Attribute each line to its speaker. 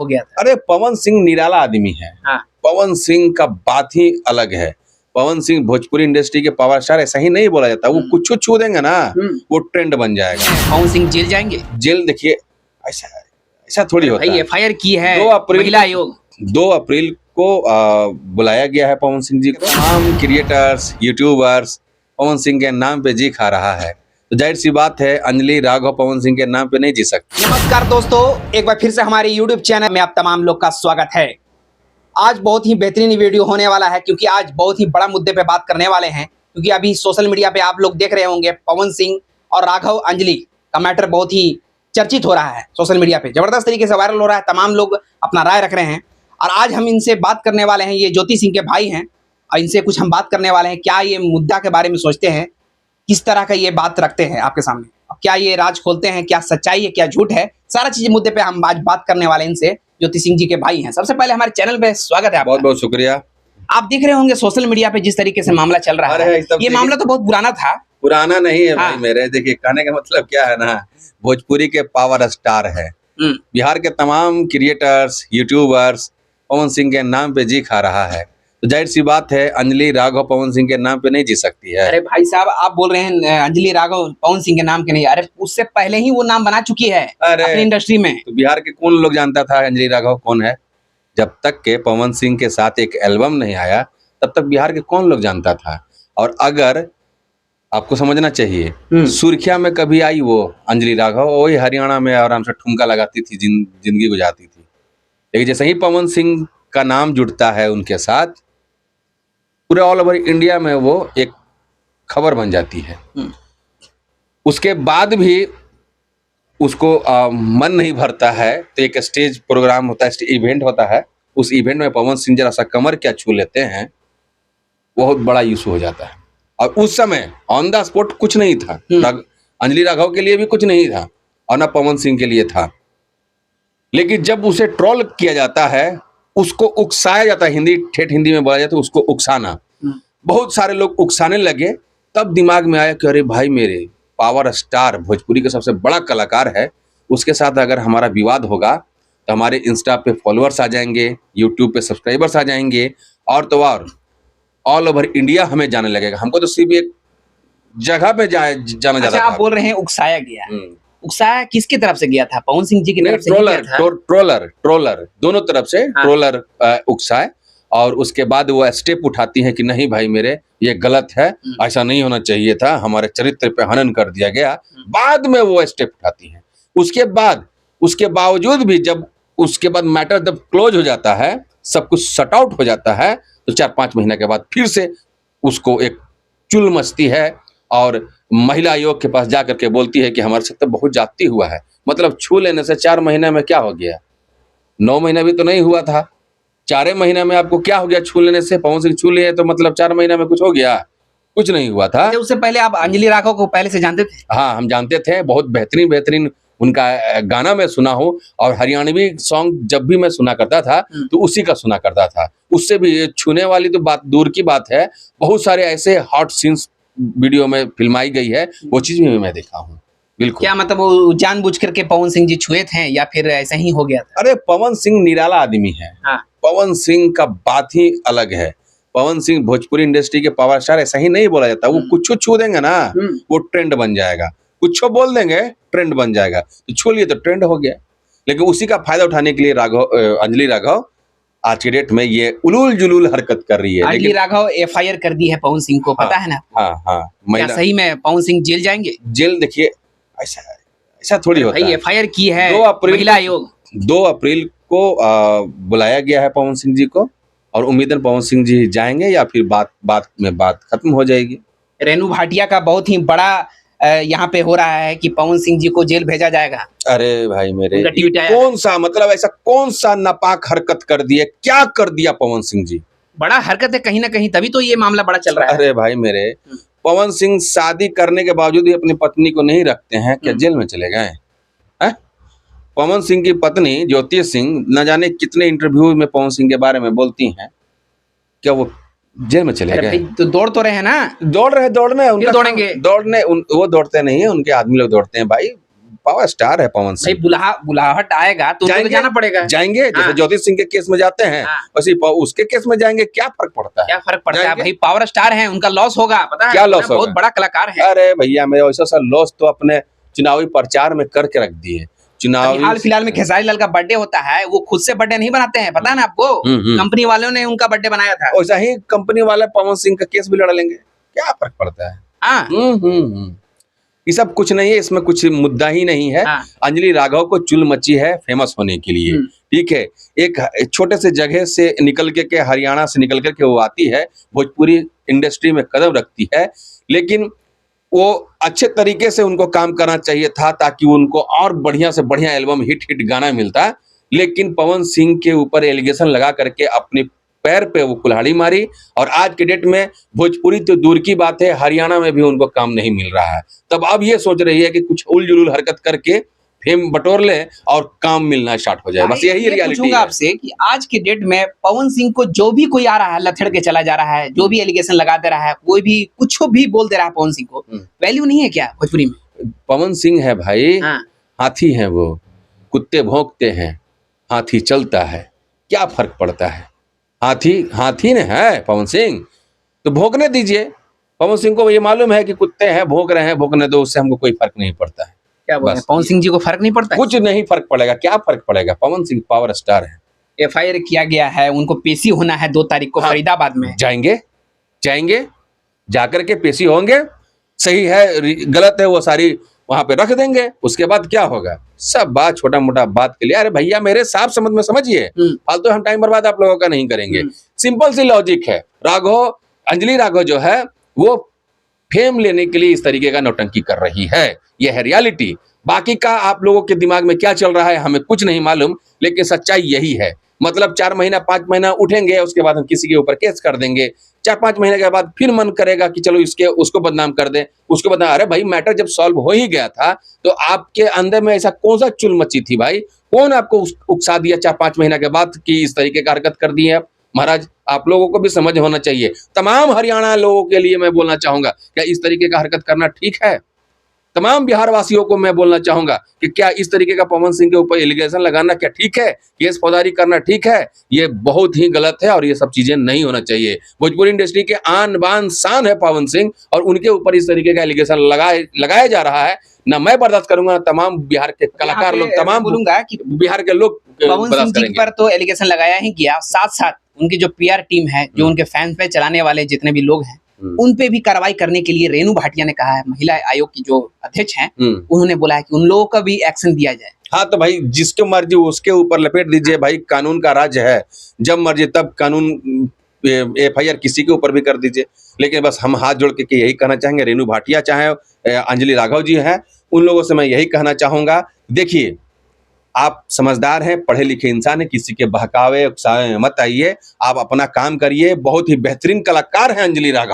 Speaker 1: हो गया था।
Speaker 2: अरे पवन सिंह निराला आदमी है।
Speaker 1: हाँ।
Speaker 2: पवन सिंह का बात ही अलग है। पवन सिंह भोजपुरी इंडस्ट्री के पावर स्टार, ऐसा ही नहीं बोला जाता। वो कुछ छू देंगे ना, वो ट्रेंड बन जाएगा।
Speaker 1: पवन सिंह जेल जाएंगे?
Speaker 2: जेल देखिए, ऐसा ऐसा थोड़ी होता है।
Speaker 1: एफआईआर की है
Speaker 2: 2 अप्रैल
Speaker 1: महिला आयोग।
Speaker 2: 2 अप्रैल को बुलाया गया है पवन सिंह जी को। तमाम क्रिएटर्स, यूट्यूबर्स पवन सिंह के नाम पे जी खा रहा है, तो जाहिर सी बात है अंजलि राघव पवन सिंह के नाम पे नहीं जी सकती।
Speaker 1: नमस्कार दोस्तों, एक बार फिर से हमारे यूट्यूब चैनल में आप तमाम लोग का स्वागत है। आज बहुत ही बेहतरीन वीडियो होने वाला है, क्योंकि आज बहुत ही बड़ा मुद्दे पे बात करने वाले हैं। क्योंकि अभी सोशल मीडिया पे आप लोग देख रहे होंगे पवन सिंह और राघव अंजलि का मैटर बहुत ही चर्चित हो रहा है। सोशल मीडिया पे जबरदस्त तरीके से वायरल हो रहा है, तमाम लोग अपना राय रख रहे हैं। और आज हम इनसे बात करने वाले हैं, ये ज्योति सिंह के भाई हैं, और इनसे कुछ हम बात करने वाले हैं। क्या ये मुद्दा के बारे में सोचते हैं, किस तरह का ये बात रखते हैं आपके सामने, क्या ये राज खोलते हैं, क्या सच्चाई है, क्या झूठ है, सारा चीज मुद्दे पे हम आज बात करने वाले हैं इनसे। ज्योति सिंह जी के भाई हैं। सबसे पहले हमारे चैनल पे स्वागत है आपका।
Speaker 2: बहुत बहुत शुक्रिया।
Speaker 1: आप देख रहे होंगे सोशल मीडिया पे जिस तरीके से मामला चल रहा है, ये मामला तो बहुत पुराना था।
Speaker 2: पुराना नहीं है भाई मेरे, देखिए कहने का मतलब क्या है ना, भोजपुरी के पावर स्टार है। बिहार के तमाम क्रिएटर्स, यूट्यूबर्स पवन सिंह के नाम पे जी खा रहा है, तो जाहिर सी बात है अंजलि राघव पवन सिंह के नाम पे नहीं जी सकती है।
Speaker 1: अरे भाई साहब, आप बोल रहे हैं अंजलि राघव पवन सिंह के नाम के नहीं, अरे उससे पहले ही वो नाम बना चुकी है अपनी इंडस्ट्री में।
Speaker 2: तो बिहार के कौन लोग जानता था अंजलि राघव कौन है? जब तक के पवन सिंह के साथ एक एल्बम नहीं आया तब तक बिहार के कौन लोग जानता था। और अगर आपको समझना चाहिए, सुर्खिया में कभी आई वो अंजलि राघव, वही हरियाणा में आराम से ठुमका लगाती थी, जिंदगी गुजारती थी। लेकिन जैसे ही पवन सिंह का नाम जुड़ता है उनके साथ, पूरे ऑल ओवर इंडिया में वो एक खबर बन जाती है। उसके बाद भी उसको मन नहीं भरता है, तो एक स्टेज प्रोग्राम होता है, इवेंट होता है। उस इवेंट में पवन सिंह जरा सा कमर क्या छू लेते हैं, बहुत बड़ा इशू हो जाता है। और उस समय ऑन द स्पॉट कुछ नहीं था, अंजलि राघव के लिए भी कुछ नहीं था और ना पवन सिंह के लिए था। लेकिन जब उसे ट्रोल किया जाता है, उसको उकसाया जाता है, ठेठ हिंदी में बोला जाता है उसको उकसाना। बहुत सारे लोग उकसाने लगे, तब दिमाग में आया कि अरे भाई, मेरे पावर स्टार भोजपुरी का सबसे बड़ा कलाकार है, उसके साथ अगर हमारा विवाद होगा तो हमारे इंस्टा पे फॉलोअर्स आ जाएंगे, यूट्यूब पे सब्सक्राइबर्स आ जाएंगे, और तो और ऑल ओवर इंडिया हमें जाने लगेगा। हमको तो सिर्फ एक जगह पे जाना जाता था।
Speaker 1: आप बोल रहे हैं उकसाया गया, उकसाया किसकी तरफ से गया था? पवन सिंह जी की तरफ से गया था?
Speaker 2: ट्रोलर दोनों तरफ से। ट्रोलर उकसाए, और उसके बाद वो स्टेप उठाती है कि नहीं भाई मेरे, ये गलत है, ऐसा नहीं होना चाहिए था, हमारे चरित्र पे हनन कर दिया गया। बाद में वो स्टेप उठाती है। उसके बावजूद भी जब उसके बाद मैटर जब क्लोज हो जाता है, सब कुछ शट आउट हो जाता है, तो 4-5 महीने के बाद फिर से उसको एक चुल मचती है और महिला आयोग के पास जाकर के बोलती है कि हमारे साथ तो बहुत जाती हुआ है। मतलब छू लेने से 4 महीने में क्या हो गया? 9 महीना भी तो नहीं हुआ था, 4 महीने में आपको क्या हो गया छू लेने से? पवन सिंह छू लिए तो मतलब 4 महीने में कुछ हो गया? कुछ नहीं हुआ था।
Speaker 1: उससे पहले आप अंजलि राघव को पहले से जानते थे?
Speaker 2: हाँ, हम जानते थे। बहुत बेहतरीन उनका गाना मैं सुना हूँ, और हरियाणवी सॉन्ग जब भी मैं सुना करता था तो उसी का सुना करता था। उससे भी छूने वाली तो बात दूर की बात है, बहुत सारे ऐसे हॉट सीन्स वीडियो में फिल्माई गई है, वो चीज भी मैं देखा हूँ। बिल्कुल।
Speaker 1: क्या मतलब वो जानबूझ करके पवन सिंह जी छुए थे या फिर ऐसा ही हो गया था?
Speaker 2: अरे पवन सिंह निराला आदमी है। पवन सिंह का बात ही अलग है। पवन सिंह भोजपुरी इंडस्ट्री के पावर स्टार, ऐसा ही नहीं बोला जाता। वो कुछ छू देंगे ना, वो ट्रेंड बन जाएगा। कुछ बोल देंगे, ट्रेंड बन जाएगा। तो छू लिए तो ट्रेंड हो गया। लेकिन उसी का फायदा उठाने के लिए अंजलि राघव आज के डेट में ये उलूल जुलूल हरकत कर रही है।
Speaker 1: अंजलि राघव एफआईआर कर दी है पवन सिंह को, पता है ना?
Speaker 2: क्या
Speaker 1: सही में पवन सिंह जेल जाएंगे?
Speaker 2: जेल देखिए, ऐसा थोड़ी होता है।
Speaker 1: एफआईआर की है
Speaker 2: 2 अप्रैल
Speaker 1: महिला आयोग।
Speaker 2: 2 अप्रैल को बुलाया गया है पवन सिंह जी को, और उम्मीद है पवन सिंह जी जाएंगे या फिर बात खत्म हो जाएगी।
Speaker 1: रेणु भाटिया का बहुत ही बड़ा यहाँ पे हो रहा है कि पवन सिंह जी को जेल भेजा जाएगा।
Speaker 2: अरे भाई मेरे, कौन सा मतलब ऐसा कौन सा नापाक हरकत कर दिए, क्या कर दिया पवन सिंह जी? बड़ा
Speaker 1: हरकत है कहीं ना कहीं, तभी तो ये मामला बड़ा चल रहा है।
Speaker 2: अरे भाई मेरे, पवन सिंह शादी करने के बावजूद भी अपनी पत्नी को नहीं रखते हैं, क्या जेल में चले गए? पवन सिंह की पत्नी ज्योति सिंह न जाने कितने इंटरव्यू में पवन सिंह के बारे में बोलती हैं, क्या वो जेल में चले गए?
Speaker 1: तो दौड़ तो रहे हैं ना?
Speaker 2: दौड़ने वो दौड़ते नहीं है, उनके आदमी लोग दौड़ते हैं भाई। पावर स्टार है पवन
Speaker 1: भाई
Speaker 2: सिंह।
Speaker 1: बुलाहट आएगा तो उनको तो जाना पड़ेगा।
Speaker 2: जाएंगे, जैसे
Speaker 1: हाँ।
Speaker 2: ज्योति सिंह के केस में जाते हैं
Speaker 1: हाँ।
Speaker 2: वैसे उसके केस में जाएंगे, क्या फर्क पड़ता है?
Speaker 1: क्या फर्क पड़ता है
Speaker 2: जाएंगे।
Speaker 1: भाई, पावर स्टार है, उनका लॉस होगा, पता है
Speaker 2: क्या लॉस
Speaker 1: बहुत
Speaker 2: होगा?
Speaker 1: बड़ा कलाकार है।
Speaker 2: अरे भैया मेरे वैसा सा लॉस तो अपने चुनावी प्रचार में करके रख दिए।
Speaker 1: अभी हाल फिलहाल में खेसारी लाल का बर्थडे होता है, वो खुद से बर्थडे नहीं बनाते हैं, पता है ना आपको, कंपनी वालों ने उनका बर्थडे बनाया था।
Speaker 2: वैसा ही कंपनी वाले पवन सिंह का केस भी लड़ लेंगे, क्या फर्क पड़ता है?
Speaker 1: हाँ।
Speaker 2: ये सब कुछ नहीं है, इसमें कुछ मुद्दा ही नहीं है।
Speaker 1: हाँ।
Speaker 2: अंजलि राघव को चुल मची है फेमस होने के लिए, ठीक है। एक छोटे से जगह से निकल के हरियाणा से निकल के वो आती है, भोजपुरी इंडस्ट्री में कदम रखती है, लेकिन वो अच्छे तरीके से उनको काम करना चाहिए था ताकि उनको और बढ़िया से बढ़िया एल्बम हिट गाना मिलता। लेकिन पवन सिंह के ऊपर एलिगेशन लगा करके अपने पैर पे वो कुल्हाड़ी मारी, और आज के डेट में भोजपुरी तो दूर की बात है, हरियाणा में भी उनको काम नहीं मिल रहा है। तब अब ये सोच रही है कि कुछ उलझुल हरकत करके फेम बटोर ले और काम मिलना स्टार्ट हो जाए, बस यही रियलिटी है।
Speaker 1: आपसे कि आज के डेट में पवन सिंह को जो भी कोई आ रहा है लथड़ के चला जा रहा है, जो भी एलिगेशन लगा दे रहा है, कोई भी कुछ भी बोल दे रहा है, पवन सिंह को वैल्यू नहीं है क्या भोजपुरी में?
Speaker 2: पवन सिंह है भाई,
Speaker 1: हाँ।
Speaker 2: हाथी है वो, कुत्ते भौंकते हैं, हाथी चलता है, क्या फर्क पड़ता है? हाथी ने है पवन सिंह, तो भौंकने दीजिए। पवन सिंह को ये मालूम है कि कुत्ते हैं, भौंक रहे हैं, भौंकने दो, उससे हमको कोई फर्क नहीं पड़ता है।
Speaker 1: क्या बोल रहे हैं, पवन सिंह जी को फर्क नहीं पड़ता?
Speaker 2: कुछ नहीं फर्क पड़ेगा, क्या फर्क पड़ेगा? पवन सिंह पावर स्टार है।
Speaker 1: एफआईआर किया गया है, उनको पेशी होना है 2 तारीख को फरीदाबाद में।
Speaker 2: जाएंगे जाकर के पेशी होंगे, सही है गलत है वो सारी वहां पे रख देंगे, उसके बाद क्या होगा? सब बात छोटा मोटा बात के लिए, अरे भैया मेरे साफ समझ में समझिए, फालतू हम टाइम बर्बाद आप लोगों का नहीं करेंगे। सिंपल सी लॉजिक है, अंजलि राघव जो है वो फेम लेने के लिए इस तरीके का नौटंकी कर रही है, ये है रियलिटी। बाकी का आप लोगों के दिमाग में क्या चल रहा है हमें कुछ नहीं मालूम, लेकिन सच्चाई यही है। मतलब 4 महीना 5 महीना उठेंगे, उसके बाद हम किसी के ऊपर केस कर देंगे, 4-5 महीने के बाद फिर मन करेगा कि चलो उसको बदनाम कर दें, उसको बदनाम। अरे भाई मैटर जब सॉल्व हो ही गया था तो आपके अंदर में ऐसा कौन सा चुल मची थी भाई? कौन आपको उकसा दिया 4-5 महीना के बाद कि इस तरीके का हरकत कर दी है आप? महाराज आप लोगों को भी समझ होना चाहिए। तमाम हरियाणा लोगों के लिए मैं बोलना चाहूंगा, क्या इस तरीके का हरकत करना ठीक है? तमाम बिहार वासियों को मैं बोलना चाहूंगा कि क्या इस तरीके का पवन सिंह के ऊपर एलिगेशन लगाना क्या ठीक है? केस फौजदारी करना ठीक है? ये बहुत ही गलत है और ये सब चीजें नहीं होना चाहिए। भोजपुरी इंडस्ट्री के आन बान शान है पवन सिंह, और उनके ऊपर इस तरीके का एलिगेशन लगाया जा रहा है, ना मैं बर्दाश्त करूंगा, तमाम बिहार के कलाकार लोग, तमाम
Speaker 1: बोलूंगा कि
Speaker 2: बिहार के लोग
Speaker 1: पवन सिंह जी पर तो एलिगेशन लगाया ही गया, साथ साथ उनकी जो पीआर टीम है, जो उनके फैंस पे चलाने वाले जितने भी लोग हैं, उन पे भी कार्रवाई करने के लिए रेणु भाटिया ने कहा है, महिला आयोग की जो अध्यक्ष हैं, उन्होंने बोला है कि उन लोगों का भी एक्शन दिया जाए।
Speaker 2: हाँ तो भाई जिसको मर्जी उसके ऊपर लपेट दीजिए भाई, कानून का राज है, जब मर्जी तब कानून एफआईआर किसी के ऊपर भी कर दीजिए। लेकिन बस हम हाथ जोड़ के यही कहना चाहेंगे, रेणु भाटिया चाहे अंजलि राघव जी हैं, उन लोगों से मैं यही कहना चाहूंगा, देखिए आप समझदार हैं, पढ़े लिखे इंसान हैं, किसी के बहकावे उकसावे में मत आइए, आप अपना काम करिए। बहुत ही बेहतरीन कलाकार हैं अंजलि राघव।